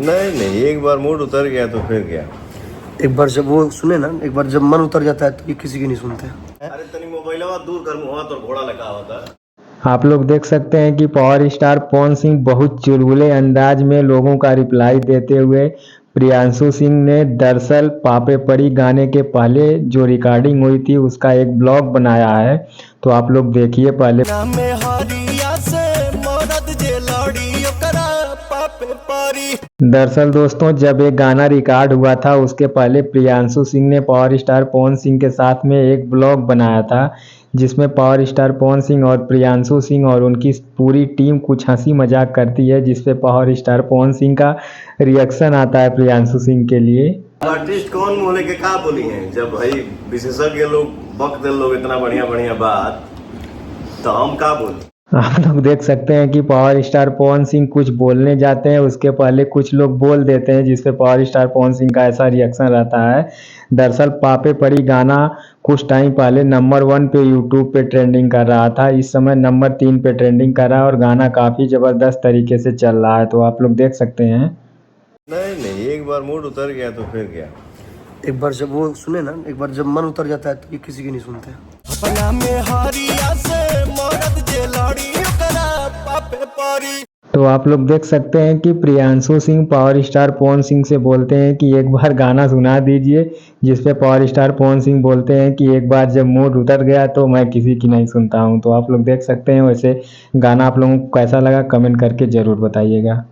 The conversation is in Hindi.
नहीं नहीं, एक बार मूड उतर गया तो फिर क्या। एक बार जब वो सुने ना, एक बार जब मन उतर जाता है तो ये किसी की नहीं सुनते। अरे तनी मोबाइल दूर कर मुँह तो घोड़ा लगा होता। आप लोग देख सकते हैं कि पावर स्टार पवन सिंह बहुत चुलबुले अंदाज में लोगों का रिप्लाई देते हुए प्रियांशु सिंह ने दरअसल पापे परी गाने के पहले जो रिकॉर्डिंग हुई थी उसका एक ब्लॉग बनाया है, तो आप लोग देखिए पहले। दरअसल दोस्तों, जब एक गाना रिकॉर्ड हुआ था उसके पहले प्रियांशु सिंह ने पावर स्टार पवन सिंह के साथ में एक ब्लॉग बनाया था, जिसमें पावर स्टार पवन सिंह और प्रियांशु सिंह और उनकी पूरी टीम कुछ हंसी मजाक करती है, जिसपे पावर स्टार पवन सिंह का रिएक्शन आता है प्रियांशु सिंह के लिए। आर्टिस्ट कौन बोले के का बोली है, जब भाई विशेषज्ञ लोग बक दे लोग इतना बढ़िया बढ़िया बात, तो हम का बोले। आप लोग देख सकते हैं कि पावर स्टार पवन सिंह कुछ बोलने जाते हैं, उसके पहले कुछ लोग बोल देते हैं, जिसपे पावर स्टार पवन सिंह का ऐसा रिएक्शन रहता है। दरअसल पापे परी गाना कुछ टाइम पहले नंबर 1 पे यूट्यूब पे ट्रेंडिंग कर रहा था, इस समय नंबर 3 पे ट्रेंडिंग कर रहा है और गाना काफ़ी ज़बरदस्त तरीके से चल रहा है, तो आप लोग देख सकते हैं। नहीं नहीं, एक बार मूड उतर गया तो फिर क्या। एक बार जब वो सुने ना, एक बार जब मन उतर जाता है तो ये किसी की नहीं सुनते। तो आप लोग देख सकते हैं कि प्रियांशु सिंह पावर स्टार पवन सिंह से बोलते हैं कि एक बार गाना सुना दीजिए, जिसपे पावर स्टार पवन सिंह बोलते हैं कि एक बार जब मूड उतर गया तो मैं किसी की नहीं सुनता हूं। तो आप लोग देख सकते हैं। वैसे गाना आप लोगों को कैसा लगा कमेंट करके ज़रूर बताइएगा।